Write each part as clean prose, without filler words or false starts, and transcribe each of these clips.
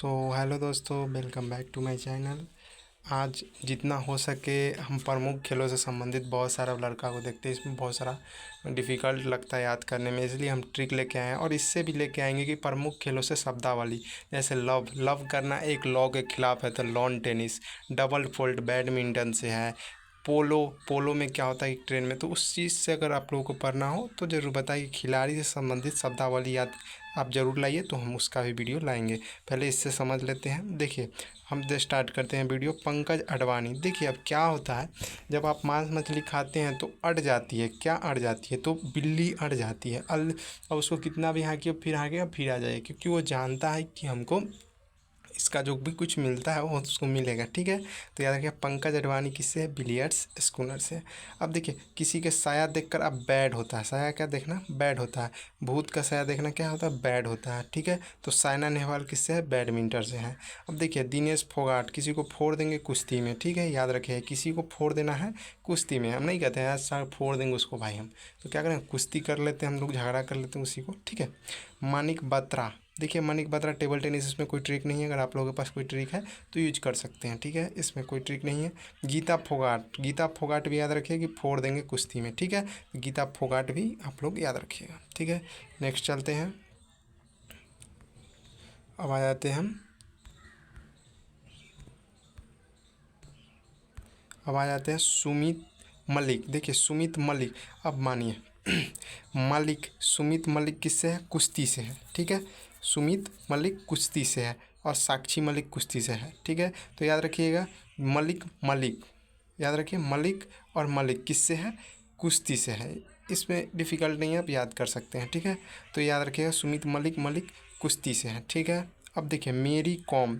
Hello दोस्तों, welcome back to my channel. आज जितना हो सके हम प्रमुख खेलों से संबंधित बहुत सारा लड़का को देखते हैं। इसमें बहुत सारा डिफ़िकल्ट लगता है याद करने में, इसलिए हम ट्रिक लेके आए हैं और इससे भी लेके आएंगे कि प्रमुख खेलों से शब्दावली। जैसे लव लव करना एक लॉ के खिलाफ है तो lawn tennis. Double fold badminton से है। पोलो पोलो में क्या होता है एक ट्रेन में, तो उस चीज़ से अगर आप लोगों को पढ़ना हो तो ज़रूर बताइए। खिलाड़ी से संबंधित शब्दावली याद आप ज़रूर लाइए, तो हम उसका भी वीडियो लाएंगे। पहले इससे समझ लेते हैं। देखिए, हम स्टार्ट करते हैं वीडियो। पंकज अडवाणी। देखिए अब क्या होता है, जब आप मांस मछली खाते हैं तो अड़ जाती है। क्या अड़ जाती है? तो बिल्ली अड़ जाती है। अब उसको कितना भी हाँकिए फिर हाँकेगा फिर आ जाएगा, क्योंकि वो जानता है कि हमको इसका जो भी कुछ मिलता है वो उसको मिलेगा। ठीक है, तो याद रखिए पंकज अडवाणी किससे है? बिलियर्ड्स स्कूनर से। अब देखिए, किसी के साया देखकर अब बैड होता है। साया क्या देखना? बैड होता है। भूत का साया देखना क्या होता है? बैड होता है। ठीक है, तो साइना नेहवाल किससे है? बैडमिंटन से है। अब देखिए, दिनेश फोगाट। किसी को फोड़ देंगे कुश्ती में। ठीक है, याद रखिए किसी को फोड़ देना है कुश्ती में। हम नहीं कहते हैं सर फोड़ देंगे उसको भाई, हम तो क्या करें, कुश्ती कर लेते हैं, हम लोग झगड़ा कर लेते हैं उसी को। ठीक है, मानिक बत्रा। देखिए मानिक बत्रा टेबल टेनिस, इसमें कोई ट्रिक नहीं है। अगर आप लोगों के पास कोई ट्रिक है तो यूज कर सकते हैं। ठीक है, इसमें कोई ट्रिक नहीं है। गीता फोगाट। गीता फोगाट भी याद रखिए कि फोड़ देंगे कुश्ती में। ठीक है, गीता फोगाट भी आप लोग याद रखिएगा। ठीक है, नेक्स्ट चलते हैं। अब आ जाते हैं सुमित मलिक। देखिए सुमित मलिक, अब मानिए मलिक, सुमित मलिक किससे है? कुश्ती से है। ठीक है, सुमित मलिक कुश्ती से है और साक्षी मलिक कुश्ती से है। ठीक है, तो याद रखिएगा मलिक मलिक, याद रखिए मलिक और मलिक किससे है? कुश्ती से है। इसमें डिफ़िकल्ट नहीं है, आप याद कर सकते हैं। ठीक है, तो याद रखिएगा सुमित मलिक मलिक कुश्ती से है। ठीक है, अब देखिए मेरी कॉम।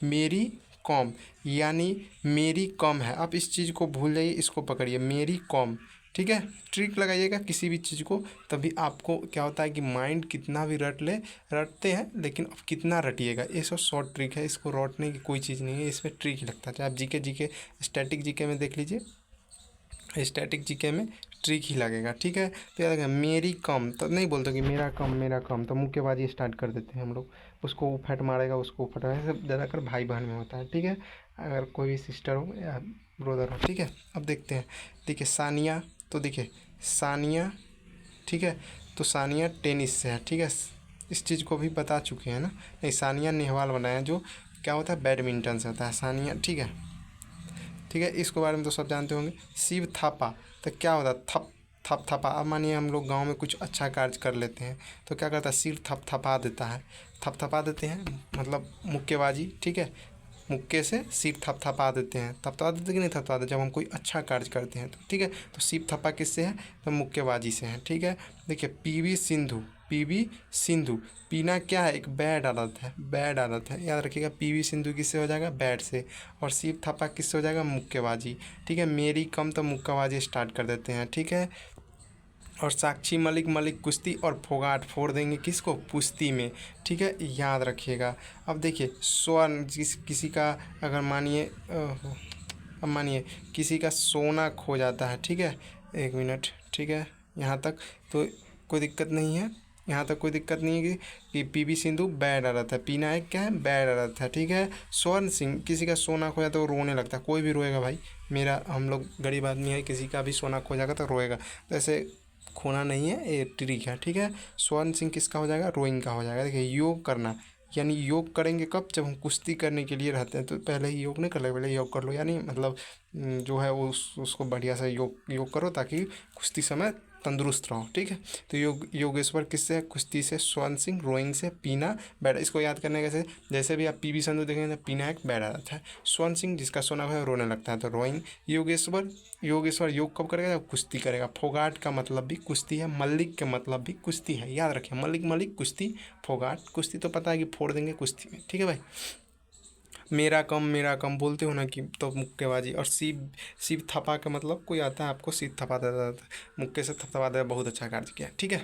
मेरी कॉम यानी मेरी कम है। आप इस चीज़ को भूल जाइए, इसको पकड़िए, मेरी कॉम। ठीक है, ट्रिक लगाइएगा किसी भी चीज़ को, तभी आपको क्या होता है कि माइंड कितना भी रटते हैं, लेकिन अब कितना रटिएगा। ये सब शॉर्ट ट्रिक है, इसको रटने की कोई चीज़ नहीं है, इसमें ट्रिक ही लगता है। चाहे आप जीके स्टैटिक जीके में देख लीजिए, स्टैटिक जीके में ट्रिक ही लगेगा। ठीक है, तो याद रखिए मेरी कम, तो नहीं बोलते कि मेरा कम, तो मुक्केबाजी स्टार्ट कर देते हैं हम लोग। उसको फट मारेगा, उसको फट मारेगा, सब ज़्यादातर भाई बहन में होता है। ठीक है, अगर कोई भी सिस्टर हो या ब्रदर हो। ठीक है, अब देखते हैं। देखिए सानिया, तो देखिए सानिया। ठीक है, तो सानिया टेनिस से है। ठीक है, इस चीज़ को भी बता चुके हैं ना। नहीं, सानिया नेहवाल बनाया, जो क्या होता है बैडमिंटन से होता है सानिया। ठीक है, ठीक है, इसके बारे में तो सब जानते होंगे। शिव थापा, तो क्या होता है? थप थपा। अब मानिए हम लोग गांव में कुछ अच्छा कार्य कर लेते हैं तो क्या करता है? सिर थपथपा देता है। थपथपा देते हैं मतलब मुक्केबाजी। ठीक है, मुक्के से सिर थपथपा देते हैं। थपथपा देते कि नहीं थपथपा देते जब हम कोई अच्छा कार्य करते हैं तो। ठीक है, तो सिर थप्पा किससे है? तो मुक्केबाजी से है। ठीक है, देखिए पीवी सिंधु। पीवी सिंधु, पीना क्या है? एक बैड आदत है, बैड आदत है, याद रखिएगा। पीवी सिंधु किससे हो जाएगा? बैड से। और शिव थापा किससे हो जाएगा? मुक्केबाजी। ठीक है, मेरी कम, तो मुक्केबाजी स्टार्ट कर देते हैं। ठीक है, और साक्षी मलिक मलिक कुश्ती और फोगाट फोड़ देंगे किसको? कुश्ती में। ठीक है, याद रखिएगा। अब देखिए स्वर्ण, किसी का अगर मानिए अब मानिए किसी का सोना खो जाता है। ठीक है, एक मिनट। ठीक है, यहाँ तक तो कोई दिक्कत नहीं है, यहाँ तक कोई दिक्कत नहीं है कि पीवी सिंधु बैड आ रहा था, पीना एक क्या है? बैड आ रहा था। ठीक है, स्वर्ण सिंह, किसी का सोना खो जाता है वो रोने लगता है। कोई भी रोएगा भाई, मेरा, हम लोग गरीब आदमी है, किसी का भी सोना खो जाएगा तो रोएगा। तो ऐसे खोना नहीं है, ये ट्रिक है। ठीक है, स्वर्ण सिंह किसका हो जाएगा? रोइंग का हो जाएगा। देखिए योग करना, यानी योग करेंगे कब? जब हम कुश्ती करने के लिए रहते हैं, तो पहले ही योग नहीं कर ले, पहले योग कर लो। यानी मतलब जो है उसको बढ़िया से योग करो ताकि कुश्ती समय तंदुरुस्त रहो। ठीक है, तो योगेश्वर किससे है? कुश्ती से। स्वर्ण सिंह रोइंग से। पीना बैड, इसको याद करने कैसे? जैसे भी आप पीवी संधू देखेंगे तो पीना एक बैड आता है। स्वर्ण सिंह जिसका सोना है रोने लगता है तो रोइंग। योगेश्वर योग कब करेगा? जब कुश्ती करेगा। फोगाट का मतलब भी कुश्ती है, मल्लिक का मतलब भी कुश्ती है, याद रखिए। मलिक मलिक कुश्ती, फोगाट कुश्ती, तो पता है कि फोड़ देंगे कुश्ती में। ठीक है भाई, मेरा कम बोलते हो ना कि, तो मुक्केबाजी। और शिव थपा का मतलब कोई आता है आपको शिव थपा देता था, मुक्के से थपथपा देता, बहुत अच्छा कार्य किया। ठीक है,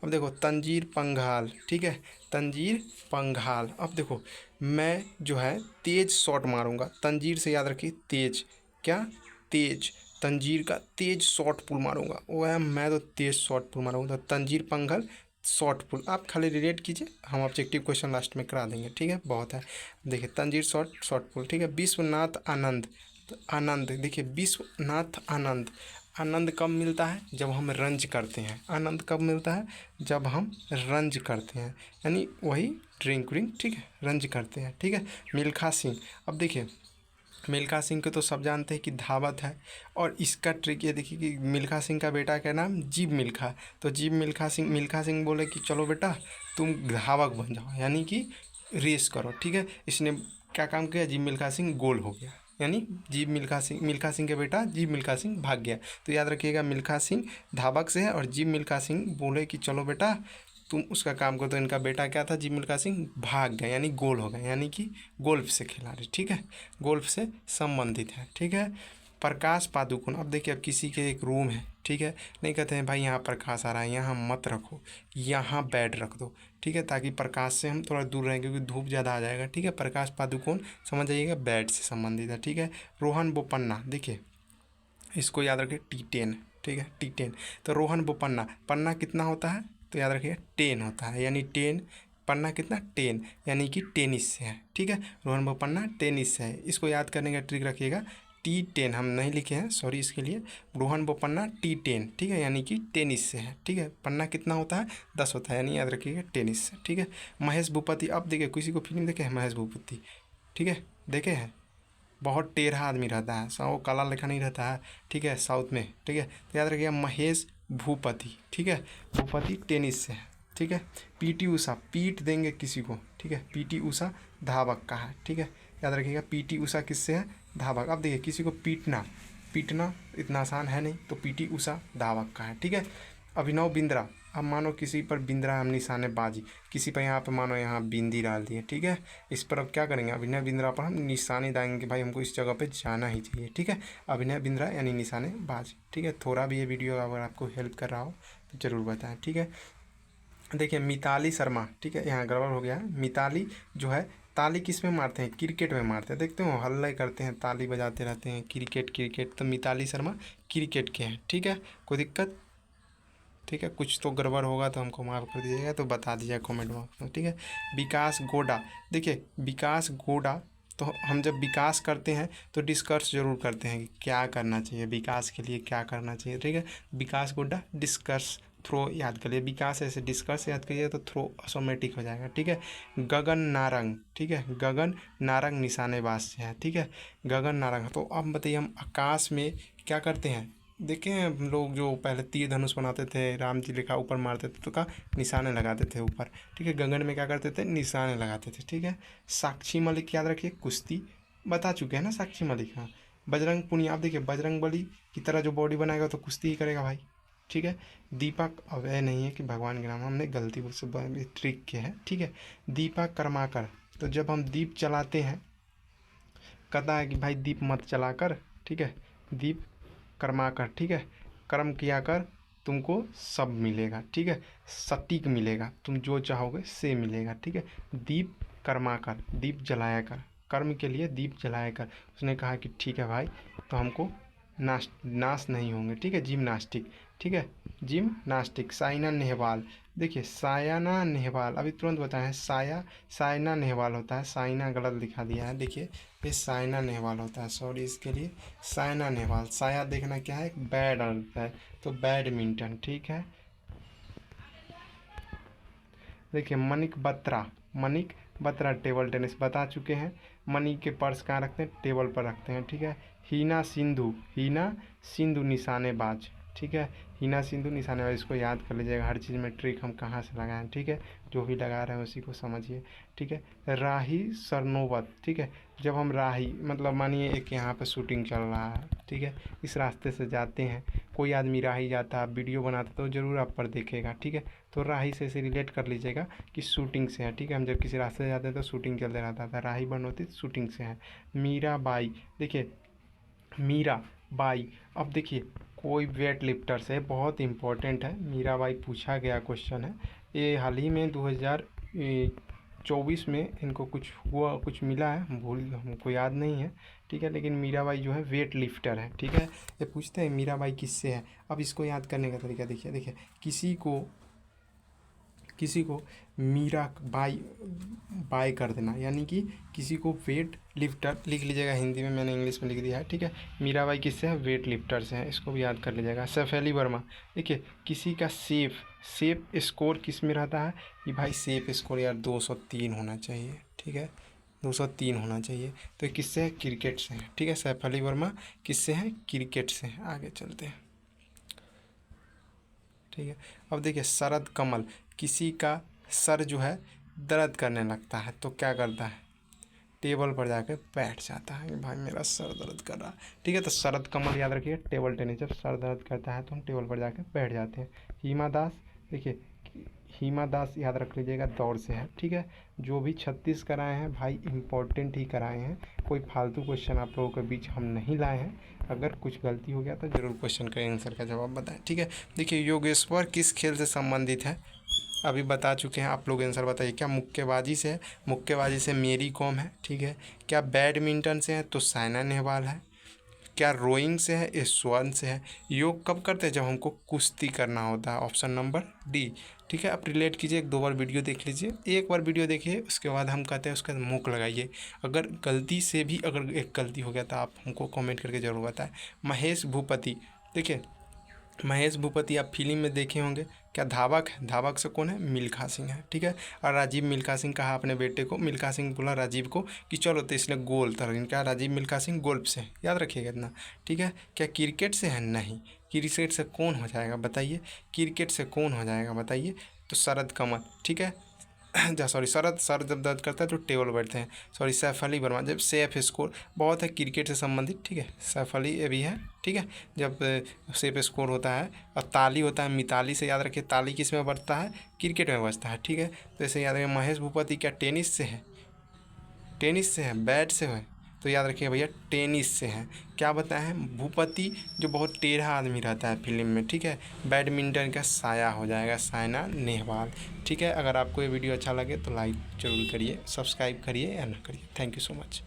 अब देखो तंजीर पंघाल। ठीक है, तंजीर पंघाल। अब देखो मैं जो है तेज शॉट मारूंगा। तंजीर से याद रखिए तेज, क्या? तेज। तंजीर का तेज शॉट पुल मारूंगा, वो है मैं तो तेज शॉट पुल मारूंगा। तो तंजीर पंघल शॉर्ट पुल, आप खाली रिलेट कीजिए, हम ऑब्जेक्टिव क्वेश्चन लास्ट में करा देंगे, ठीक है, बहुत है। देखिए तंजीर शॉर्ट पुल, ठीक है। विश्वनाथ आनंद, तो आनंद देखिए, विश्वनाथ आनंद, आनंद कब मिलता है, जब हम रंज करते हैं। आनंद कब मिलता है, जब हम रंज करते हैं, यानी वही ड्रिंक व्रिंक, ठीक है, रंज करते हैं, ठीक है। मिल्खा सिंह, अब देखिए मिल्खा सिंह को तो सब जानते हैं कि धावक है, और इसका ट्रिक ये देखिए कि मिल्खा सिंह का बेटा का नाम जीव मिल्खा, तो जीव मिल्खा सिंह बोले कि चलो बेटा तुम धावक बन जाओ, यानी कि रेस करो, ठीक है। इसने क्या काम किया, जीव मिल्खा सिंह गोल हो गया, यानी मिल्खा सिंह के बेटा जीव मिल्खा सिंह भाग गया। तो याद रखिएगा, मिल्खा सिंह धावक से है और जीव मिल्खा सिंह बोले कि चलो बेटा तुम उसका काम करो, तो इनका बेटा क्या था, जीव मिल्खा सिंह भाग गया, यानी गोल हो गया, यानी कि गोल्फ से खिलाड़ी, ठीक है, गोल्फ से संबंधित है, ठीक है। प्रकाश पादुकोण, अब देखिए अब किसी के एक रूम है, ठीक है, नहीं कहते हैं भाई यहाँ प्रकाश आ रहा है, यहाँ मत रखो, यहाँ बेड रख दो, ठीक है, ताकि प्रकाश से हम थोड़ा दूर रहें, क्योंकि धूप ज़्यादा आ जाएगा, ठीक है। प्रकाश पादुकोण समझ जाइएगा बेड से संबंधित है, ठीक है। रोहन बोपन्ना, देखिए इसको याद रखिए T10, ठीक है, T10। तो रोहन बोपन्ना, पन्ना कितना होता है, तो याद रखिए 10 होता है, यानी 10, पन्ना कितना 10, यानी कि टेनिस से है, ठीक है। रोहन बोपन्ना टेनिस से है, इसको याद करने का ट्रिक रखिएगा, T10 हम नहीं लिखे हैं, सॉरी इसके लिए। रोहन बोपन्ना T10, ठीक है, यानी कि टेनिस से है, ठीक है। पन्ना कितना होता है 10 होता है, यानी याद रखिएगा टेनिस से, ठीक है। महेश भूपति, अब देखिए किसी को फिल्म देखे हैं महेश भूपति, ठीक है, देखे हैं, बहुत टेढ़ा आदमी रहता है, वो काला लेखा नहीं रहता है, ठीक है, साउथ में, ठीक है। तो याद रखिएगा महेश भूपति, ठीक है, भूपति टेनिस से है, ठीक है। PT उषा, पीट देंगे किसी को, ठीक है, PT उषा धावक का है, ठीक है, याद रखिएगा PT उषा किससे है, धावक। अब देखिए किसी को पीटना, पीटना इतना आसान है नहीं, तो PT उषा धावक का है, ठीक है। अभिनव बिंद्रा, अब मानो किसी पर बिंद्रा हम निशानेबाजी, किसी पर यहाँ पे मानो यहाँ बिंदी डाल दिए, ठीक है, इस पर अब क्या करेंगे, अभिनय बिंद्रा पर हम निशाने डालेंगे कि भाई हमको इस जगह पे जाना ही चाहिए, ठीक है। अभिनय बिंद्रा यानी निशानेबाजी, ठीक है। थोड़ा भी ये वीडियो अगर आपको हेल्प कर रहा हो तो ज़रूर बताएं, ठीक है। देखिए मिताली शर्मा, ठीक है, यहाँ गड़बड़ हो गया है। मिताली जो है, ताली किस में मारते हैं, क्रिकेट में मारते हैं, देखते हो हल्ला करते हैं, ताली बजाते रहते हैं, क्रिकेट, तो मिताली शर्मा क्रिकेट के हैं, ठीक है। कोई दिक्कत, ठीक है, कुछ तो गड़बड़ होगा तो हमको माफ़ कर दीजिएगा, तो बता दीजिएगा कमेंट बॉक्स में, ठीक है। विकास गोडा, देखिए विकास गोडा, तो हम जब विकास करते हैं तो डिस्कस जरूर करते हैं कि क्या करना चाहिए, विकास के लिए क्या करना चाहिए, ठीक है। विकास गोडा डिस्कस थ्रो याद करिए, विकास ऐसे डिस्कस याद करिए तो थ्रो ऑटोमेटिक हो जाएगा, ठीक है। गगन नारंग, ठीक है, गगन नारंग निशानेबाज से है, ठीक है, गगन नारंग। तो अब बताइए हम आकाश में क्या करते हैं, देखे हैं हम लोग जो पहले तीर धनुष बनाते थे, राम जी लिखा ऊपर मारते थे तो का निशाने लगाते थे ऊपर, ठीक है। गगन में क्या करते थे, निशाने लगाते थे, ठीक है। साक्षी मलिक याद रखिए, कुश्ती बता चुके हैं ना साक्षी मलिक, हाँ। बजरंग पुनिया, आप देखिए बजरंग बली की तरह जो बॉडी बनाएगा तो कुश्ती ही करेगा भाई, ठीक है। दीपक, अब यह नहीं है कि भगवान के नाम, हमने गलती से ट्रिक किया है, ठीक है। दीपक कर्माकर, तो जब हम दीप जलाते हैं, कहता है कि भाई दीप मत जलाकर, ठीक है, दीप कर्माकर, ठीक है, कर्म किया कर तुमको सब मिलेगा, ठीक है, सटीक मिलेगा, तुम जो चाहोगे से मिलेगा, ठीक है। दीप कर्माकर, दीप जलाया कर, कर्म के लिए दीप जलाया कर। उसने कहा कि ठीक है भाई, तो हमको नाश नहीं होंगे, ठीक है, जिम्नास्टिक, ठीक है, जिम्नास्टिक। साइना नेहवाल, देखिए सायना नेहवाल, अभी तुरंत बताया है, सायना नेहवाल होता है, साइना गलत लिखा दिया है, देखिए ये सायना नेहवाल होता है, सॉरी इसके लिए, सायना नेहवाल। साया देखना क्या है, बैड होता है, तो बैडमिंटन, ठीक है। देखिए मनिक बत्रा टेबल टेनिस बता चुके हैं। मनी के पर्स कहाँ रखते हैं, टेबल पर रखते हैं, ठीक है। हीना सिंधु निशानेबाज, ठीक है, हीना सिंधु निशानेबाज, इसको याद कर लीजिएगा, हर चीज़ में ट्रिक हम कहाँ से लगाएं, ठीक है, जो भी लगा रहे हैं उसी को समझिए, ठीक है। राही सरनोबत, ठीक है, जब हम राही मतलब मानिए एक यहाँ पे शूटिंग चल रहा है, ठीक है, इस रास्ते से जाते हैं, कोई आदमी राही जाता है वीडियो बनाता तो ज़रूर आप पर देखेगा, ठीक है। तो राही से इसे रिलेट कर लीजिएगा कि शूटिंग से है, ठीक है, हम जब किसी रास्ते से जाते हैं तो शूटिंग चलते रहता था, राही बन होती शूटिंग से है। मीराबाई, देखिए मीराबाई, अब देखिए कोई वेट लिफ्टर से, बहुत इंपॉर्टेंट है, मीराबाई पूछा गया क्वेश्चन है, ये हाल ही में 2024 में इनको कुछ हुआ, कुछ मिला है, हमको याद नहीं है, ठीक है, लेकिन मीराबाई जो है वेट लिफ्टर है, ठीक है। ये पूछते हैं मीराबाई किससे है, अब इसको याद करने का तरीका देखिए, देखिए किसी को मीरा बाय कर देना, यानी कि किसी को वेट लिफ्टर लिख लीजिएगा, हिंदी में मैंने इंग्लिश में लिख दिया है, ठीक है। मीराबाई किससे है? वेट लिफ्टर से है, इसको भी याद कर लीजिएगा। सैफ अली वर्मा, देखिए किसी का सेफ स्कोर किस में रहता है कि भाई सेफ स्कोर यार 203 होना चाहिए, ठीक है, 203 होना चाहिए। तो किससे है? क्रिकेट से है, ठीक है। सैफ अली वर्मा किससे हैं? क्रिकेट से हैं। आगे चलते हैं, ठीक है। अब देखिए शरद कमल, किसी का सर जो है दर्द करने लगता है तो क्या करता है? टेबल पर जाकर बैठ जाता है, भाई मेरा सर दर्द कर रहा है, ठीक है। तो शरद कमल याद रखिए, टेबल टेनिस, जब सर दर्द करता है तो हम टेबल पर जाकर बैठ जाते हैं। हिमा दास, देखिए हिमा दास याद रख लीजिएगा, दौड़ से है, ठीक है। जो भी 36 कराए हैं भाई इंपॉर्टेंट ही कराए हैं, कोई फालतू क्वेश्चन आप लोगों के बीच हम नहीं लाए हैं। अगर कुछ गलती हो गया तो ज़रूर क्वेश्चन का आंसर का जवाब बताएं, ठीक है। देखिए योगेश्वर किस खेल से संबंधित है? अभी बता चुके हैं, आप लोग आंसर बताइए। क्या मुक्केबाजी से है? मुक्केबाजी से मेरी कॉम है, ठीक है। क्या बैडमिंटन से है? तो साइना नेहवाल है। क्या रोइंग से है? ये स्वर्ण से है। योग कब करते हैं? जब हमको कुश्ती करना होता है, ऑप्शन नंबर डी, ठीक है। आप रिलेट कीजिए, एक 2 बार वीडियो देख लीजिए, एक बार वीडियो देखिए, उसके बाद हम कहते हैं उसका मुँह लगाइए। अगर गलती से भी अगर एक गलती हो गया तो आप हमको कमेंट करके ज़रूर बताएं। महेश भूपति, देखिए महेश भूपति आप फिल्म में देखे होंगे, क्या धावक है? धावक से कौन है? मिल्खा सिंह है, ठीक है। और राजीव मिल्खा सिंह कहा अपने बेटे को, मिल्खा सिंह बोला राजीव को कि चलो, तो इसने गोल तरह, क्या राजीव मिल्खा सिंह गोल्फ से, याद रखिएगा इतना, ठीक है। क्या क्रिकेट से है? नहीं। क्रिकेट से कौन हो जाएगा बताइए? क्रिकेट से कौन हो जाएगा बताइए? तो शरद कमल, ठीक है। सॉरी, शरद सर जब दर्द करता है तो टेबल बैठते हैं। सॉरी, सैफ अली वर्मा, जब सेफ स्कोर बहुत है क्रिकेट से संबंधित, ठीक है। सैफ अली ये भी है, ठीक है। जब सेफ स्कोर होता है और ताली होता है, मिताली से याद रखिए, ताली किस में बजता है? क्रिकेट में बजता है, ठीक है। तो ऐसे याद रखिए। महेश भूपति क्या टेनिस से है? टेनिस से है, बैट से है? तो याद रखिए भैया टेनिस से है। क्या बताया है? भूपति जो बहुत टेढ़ा आदमी रहता है फिल्म में, ठीक है। बैडमिंटन का साया हो जाएगा साइना नेहवाल, ठीक है। अगर आपको ये वीडियो अच्छा लगे तो लाइक ज़रूर करिए, सब्सक्राइब करिए या ना करिए। Thank you so much.